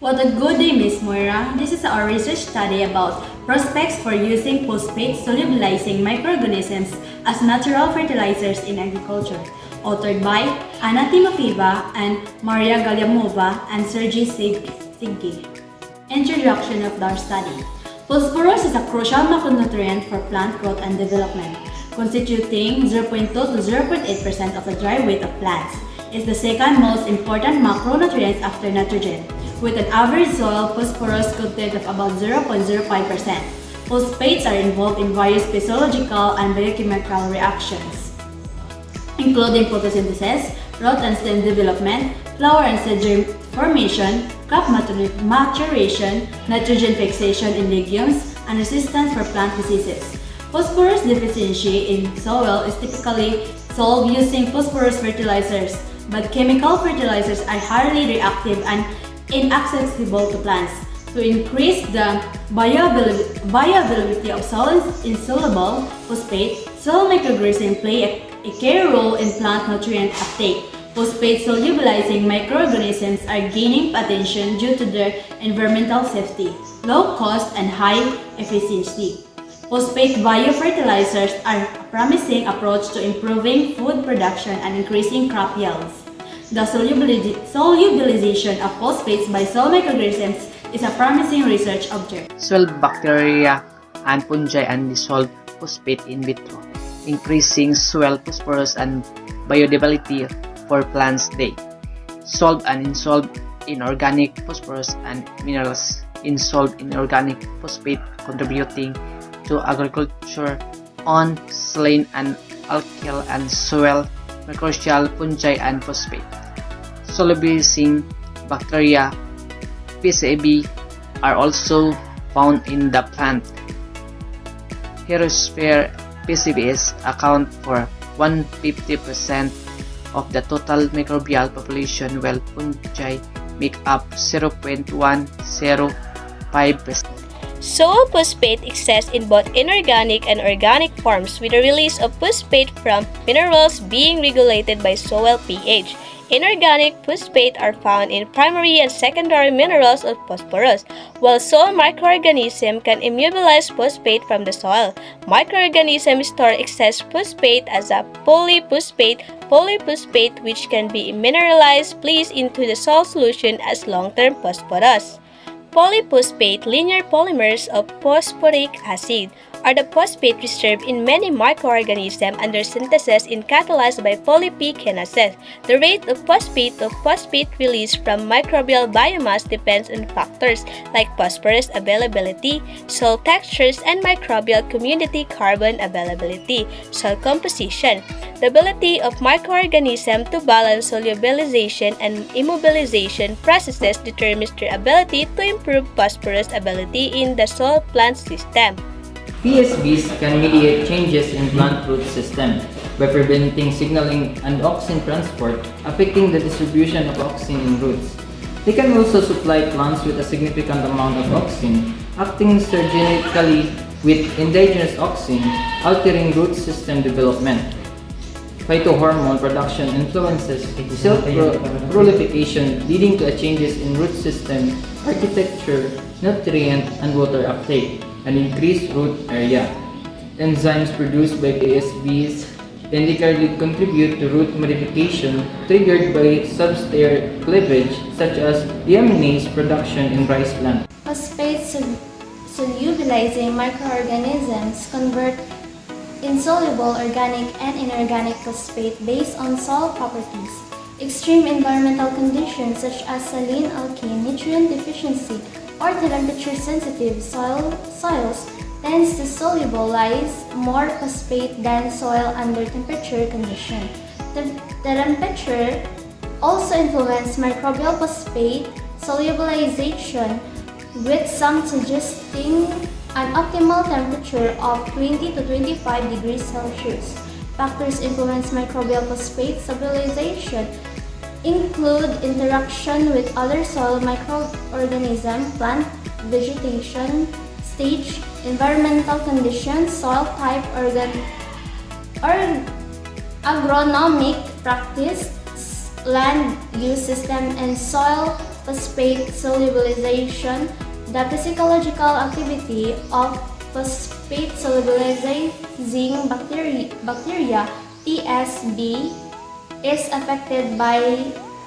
What a good day, Miss Moira. This is our research study about prospects for using phosphate solubilizing microorganisms as natural fertilizers in agriculture, authored by Anna Timofeeva and Maria Galyamova and Sergei Siggi. Introduction of our study. Phosphorus is a crucial macronutrient for plant growth and development, constituting 0.2 to 0.8% of the dry weight of plants. It's the second most important macronutrient after nitrogen, with an average soil phosphorus content of about 0.05%. Phosphates are involved in various physiological and biochemical reactions, including photosynthesis, root and stem development, flower and seed germ formation, crop maturation, nitrogen fixation in legumes, and resistance for plant diseases. Phosphorus deficiency in soil is typically solved using phosphorus fertilizers, but chemical fertilizers are highly reactive and inaccessible to plants. To increase the bioavailability of soil-insoluble phosphate, soil microorganisms play a key role in plant nutrient uptake. Phosphate solubilizing microorganisms are gaining attention due to their environmental safety, low cost, and high efficiency. Phosphate biofertilizers are a promising approach to improving food production and increasing crop yields. The solubilization of phosphates by soil microorganisms is a promising research object. Soil bacteria and fungi and dissolve phosphate in vitro, increasing soil phosphorus and biodiversity for plants. They solve and insolve inorganic phosphorus and minerals insolved in organic phosphate, contributing to agriculture on saline and alkyl and soil mycorrhizal fungi and phosphate. Solubilizing bacteria PCB are also found in the plant. Herosphere PCBs account for 150% of the total microbial population, while fungi make up 0.105%. Soil phosphate exists in both inorganic and organic forms, with the release of phosphate from minerals being regulated by soil pH. Inorganic phosphate are found in primary and secondary minerals of phosphorus, while soil microorganisms can immobilize phosphate from the soil. Microorganisms store excess phosphate as a polyphosphate, which can be mineralized, placed into the soil solution as long-term phosphorus. Polyphosphate linear polymers of phosphoric acid are the phosphate reserved in many microorganisms and their synthesis is catalyzed by polyphenols. The rate of phosphate release from microbial biomass depends on factors like phosphorus availability, soil textures, and microbial community carbon availability, soil composition. The ability of microorganisms to balance solubilization and immobilization processes determines their ability to improve phosphorus ability in the soil plant system. PSBs can mediate changes in plant root system by preventing signaling and auxin transport, affecting the distribution of auxin in roots. They can also supply plants with a significant amount of auxin, acting synergistically with indigenous auxin, altering root system development. Phytohormone production influences cell proliferation, leading to changes in root system architecture, nutrient, and water uptake, and increased root area. Enzymes produced by PSBs indirectly contribute to root modification triggered by substrate cleavage, such as deaminase production in rice plant. Phosphate solubilizing microorganisms convert insoluble organic and inorganic phosphate based on soil properties. Extreme environmental conditions such as saline, alkane, nutrient deficiency, or temperature-sensitive soils tends to solubilize more phosphate than soil under temperature condition. The temperature also influences microbial phosphate solubilization, with some suggesting an optimal temperature of 20 to 25 degrees Celsius. Factors influence microbial phosphate stabilization include interaction with other soil microorganisms, plant vegetation stage, environmental conditions, soil type, agronomic practice, land use system, and soil phosphate solubilization, the physiological activity of phosphate solubilizing bacteria (PSB) is affected by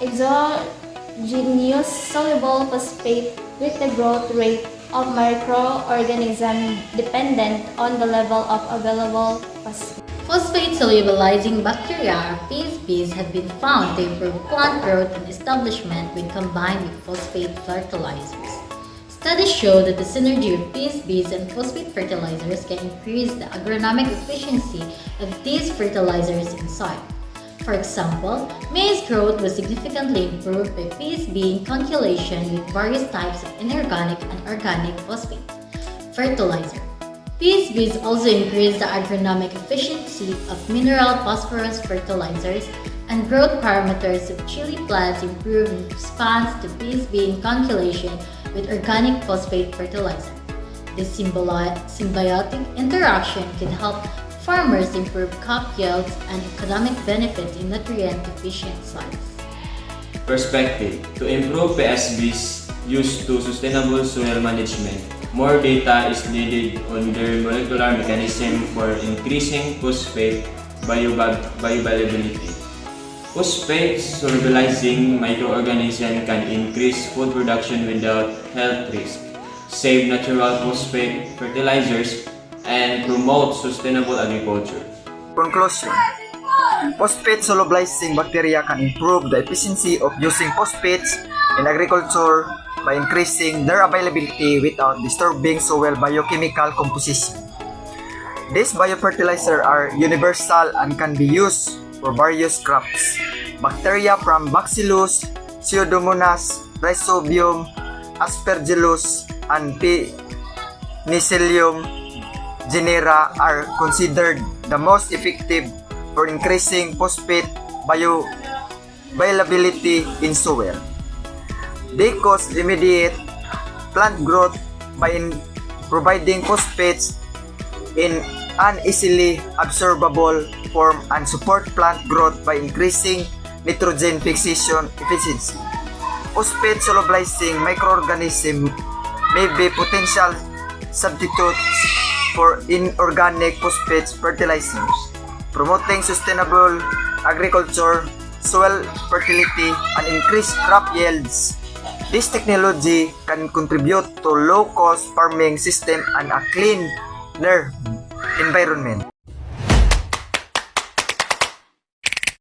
exogenous soluble phosphate with the growth rate of microorganisms dependent on the level of available phosphate. Phosphate solubilizing bacteria or PSBs have been found to improve plant growth and establishment when combined with phosphate fertilizers. Studies show that the synergy of PSBs and phosphate fertilizers can increase the agronomic efficiency of these fertilizers in soil. For example, maize growth was significantly improved by PSB inoculation with various types of inorganic and organic phosphate fertilizer. PSBs also increase the agronomic efficiency of mineral phosphorus fertilizers, and growth parameters of chili plants improve in response to PSB inoculation with organic phosphate fertilizer. This symbiotic interaction can help farmers improve crop yields and economic benefits in nutrient-efficient soils. Perspective. To improve PSBs used to sustainable soil management, more data is needed on their molecular mechanism for increasing phosphate bioavailability. Phosphate solubilizing microorganisms can increase food production without health risk, save natural phosphate fertilizers, and promote sustainable agriculture. Conclusion. Phosphate solubilizing bacteria can improve the efficiency of using phosphates in agriculture by increasing their availability without disturbing soil biochemical composition. These biofertilizers are universal and can be used for various crops. Bacteria from Bacillus, Pseudomonas, Rhizobium, Aspergillus, and Penicillium genera are considered the most effective for increasing phosphate bioavailability in soil. They cause immediate plant growth by providing phosphates in an easily absorbable form and support plant growth by increasing nitrogen fixation efficiency. Phosphate solubilizing microorganisms may be potential substitutes for inorganic phosphate fertilizers, promoting sustainable agriculture, soil fertility, and increased crop yields. This technology can contribute to low-cost farming system and a cleaner environment.